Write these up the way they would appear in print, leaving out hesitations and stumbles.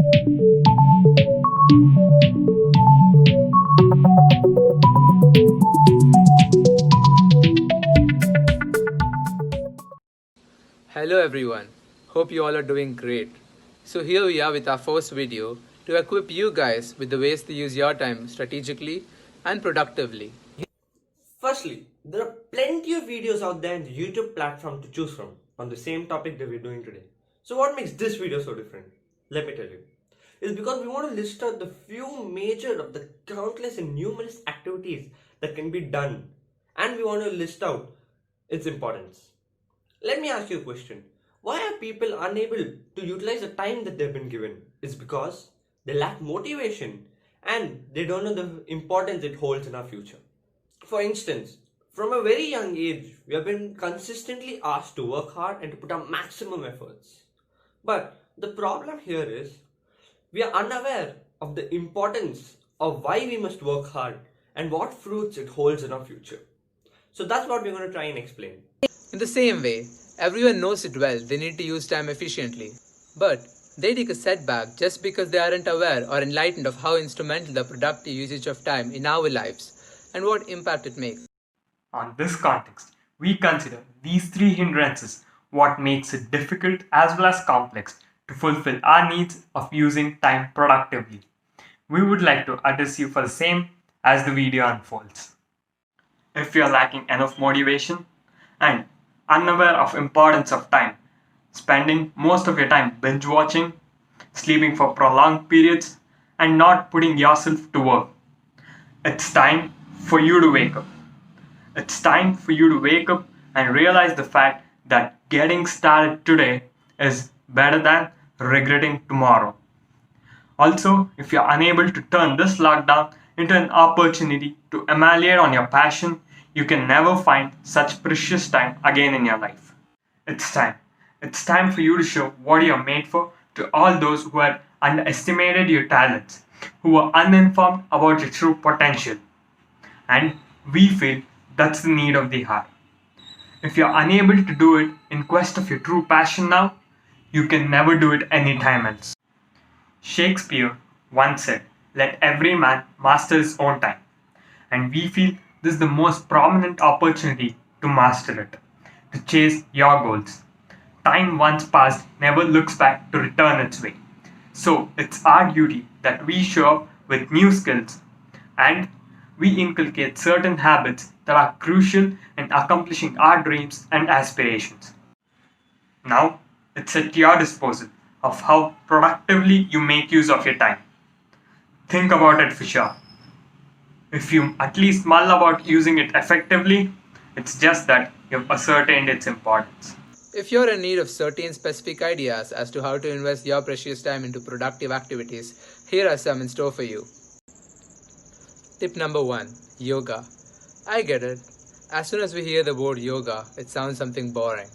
Hello everyone, hope you all are doing great. So here we are with our first video to equip you guys with the ways to use your time strategically and productively. Firstly, there are plenty of videos out there in the YouTube platform to choose from on the same topic that we're doing today. So what makes this video so different? Let me tell you. It's because we want to list out the few major of the countless and numerous activities that can be done, and we want to list out its importance. Let me ask you a question. Why are people unable to utilize the time that they've been given? It's because they lack motivation and they don't know the importance it holds in our future. For instance, from a very young age, we have been consistently asked to work hard and to put our maximum efforts. But the problem here is we are unaware of the importance of why we must work hard and what fruits it holds in our future. So that's what we're going to try and explain. In the same way, everyone knows it well they need to use time efficiently. But they take a setback just because they aren't aware or enlightened of how instrumental the productive usage of time in our lives and what impact it makes. On this context, we consider these three hindrances what makes it difficult as well as complex to fulfill our needs of using time productively. We would like to address you for the same as the video unfolds. If you are lacking enough motivation and unaware of importance of time, spending most of your time binge watching, sleeping for prolonged periods, and not putting yourself to work, it's time for you to wake up. It's time for you to wake up and realize the fact that getting started today is better than regretting tomorrow. Also, if you're unable to turn this lockdown into an opportunity to ameliorate on your passion, you can never find such precious time again in your life. It's time. It's time for you to show what you're made for to all those who had underestimated your talents, who were uninformed about your true potential. And we feel that's the need of the hour. If you're unable to do it in quest of your true passion now, you can never do it anytime else. Shakespeare once said, "Let every man master his own time." And we feel this is the most prominent opportunity to master it, to chase your goals. Time once passed never looks back to return its way. So it's our duty that we show up with new skills and we inculcate certain habits that are crucial in accomplishing our dreams and aspirations. Now, it's at your disposal of how productively you make use of your time. Think about it for sure. If you at least mull about using it effectively, it's just that you've ascertained its importance. If you're in need of certain specific ideas as to how to invest your precious time into productive activities, here are some in store for you. Tip number 1, yoga. I get it. As soon as we hear the word yoga, it sounds something boring.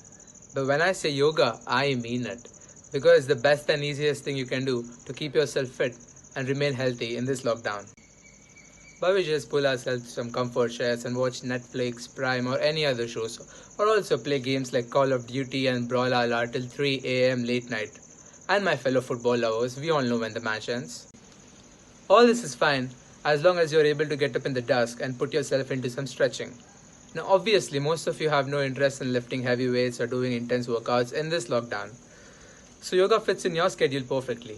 But when I say yoga, I mean it. Because it's the best and easiest thing you can do to keep yourself fit and remain healthy in this lockdown. But we just pull ourselves from comfort chairs and watch Netflix, Prime or any other shows, or also play games like Call of Duty and Brawlhalla till 3 AM late night. And my fellow football lovers, we all know when the match ends. All this is fine as long as you're able to get up in the dusk and put yourself into some stretching. Now obviously most of you have no interest in lifting heavy weights or doing intense workouts in this lockdown. So yoga fits in your schedule perfectly,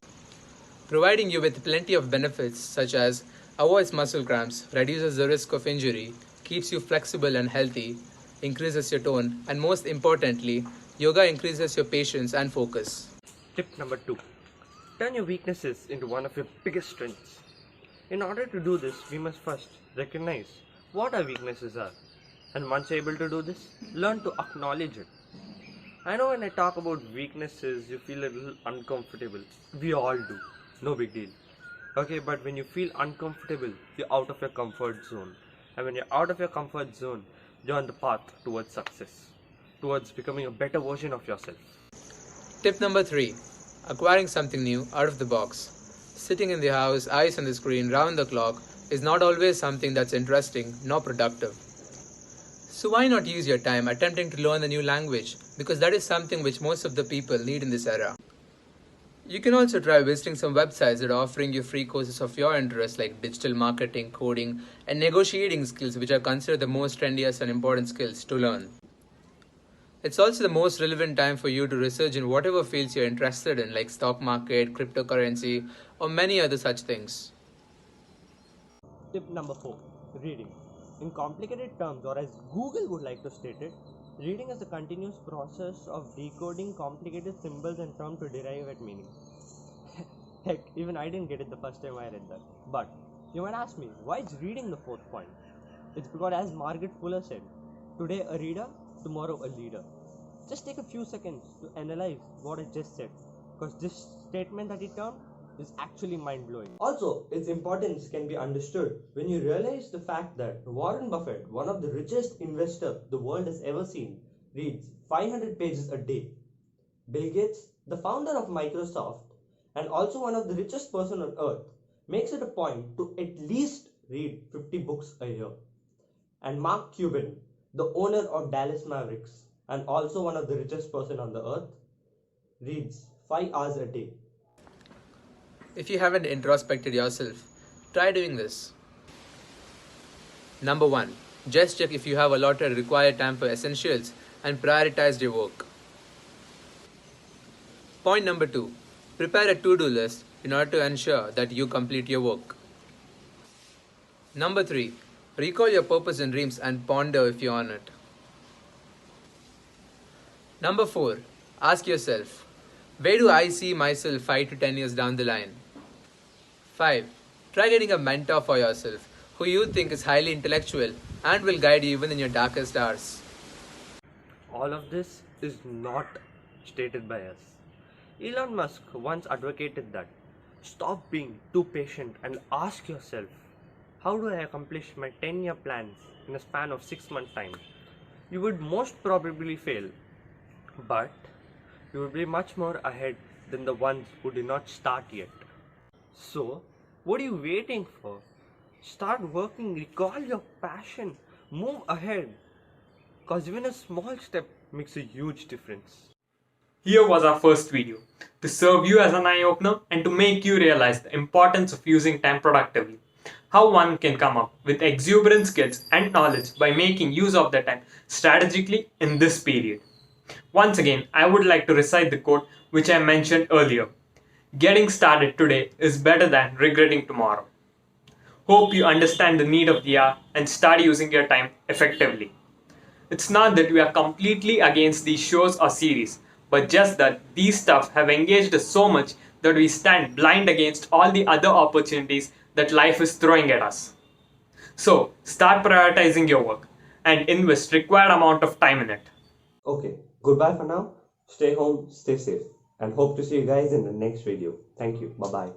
providing you with plenty of benefits such as avoids muscle cramps, reduces the risk of injury, keeps you flexible and healthy, increases your tone, and most importantly, yoga increases your patience and focus. Tip number 2. Turn your weaknesses into one of your biggest strengths. In order to do this, we must first recognize what our weaknesses are. And once you're able to do this, learn to acknowledge it. I know when I talk about weaknesses, you feel a little uncomfortable. We all do. No big deal. Okay, but when you feel uncomfortable, you're out of your comfort zone. And when you're out of your comfort zone, you're on the path towards success, towards becoming a better version of yourself. Tip number 3. Acquiring something new out of the box. Sitting in the house, eyes on the screen, round the clock is not always something that's interesting nor productive. So why not use your time attempting to learn a new language, because that is something which most of the people need in this era. You can also try visiting some websites that are offering you free courses of your interest like digital marketing, coding, and negotiating skills, which are considered the most trendiest and important skills to learn. It's also the most relevant time for you to research in whatever fields you're interested in, like stock market, cryptocurrency, or many other such things. Tip number 4, reading. In complicated terms, or as Google would like to state it, reading is a continuous process of decoding complicated symbols and terms to derive at meaning. Heck, even I didn't get it the first time I read that. But you might ask me, why is reading the fourth point? It's because, as Margaret Fuller said, today a reader, tomorrow a leader. Just take a few seconds to analyze what I just said, because this statement that he termed is actually mind blowing. Also, its importance can be understood when you realize the fact that Warren Buffett, one of the richest investors the world has ever seen, reads 500 pages a day. Bill Gates, the founder of Microsoft and also one of the richest person on earth, makes it a point to at least read 50 books a year. And Mark Cuban, the owner of Dallas Mavericks and also one of the richest person on the earth, reads 5 hours a day. If you haven't introspected yourself, try doing this. Number 1. Just check if you have allotted required time for essentials and prioritized your work. Point number 2. Prepare a to-do list in order to ensure that you complete your work. Number 3. Recall your purpose and dreams and ponder if you're on it. Number 4. Ask yourself, where do I see myself 5 to 10 years down the line? 5. Try getting a mentor for yourself who you think is highly intellectual and will guide you even in your darkest hours. All of this is not stated by us. Elon Musk once advocated that stop being too patient and ask yourself, how do I accomplish my 10-year plans in a span of 6 months' time? You would most probably fail, but you will be much more ahead than the ones who did not start yet. So, what are you waiting for? Start working, recall your passion, move ahead, because even a small step makes a huge difference. Here was our first video to serve you as an eye-opener and to make you realize the importance of using time productively. How one can come up with exuberant skills and knowledge by making use of the time strategically in this period. Once again, I would like to recite the quote which I mentioned earlier. Getting started today is better than regretting tomorrow. Hope you understand the need of the hour and start using your time effectively. It's not that we are completely against these shows or series, but just that these stuff have engaged us so much that we stand blind against all the other opportunities that life is throwing at us. So, start prioritizing your work and invest required amount of time in it. Okay, goodbye for now. Stay home, stay safe, and hope to see you guys in the next video. Thank you. Bye bye.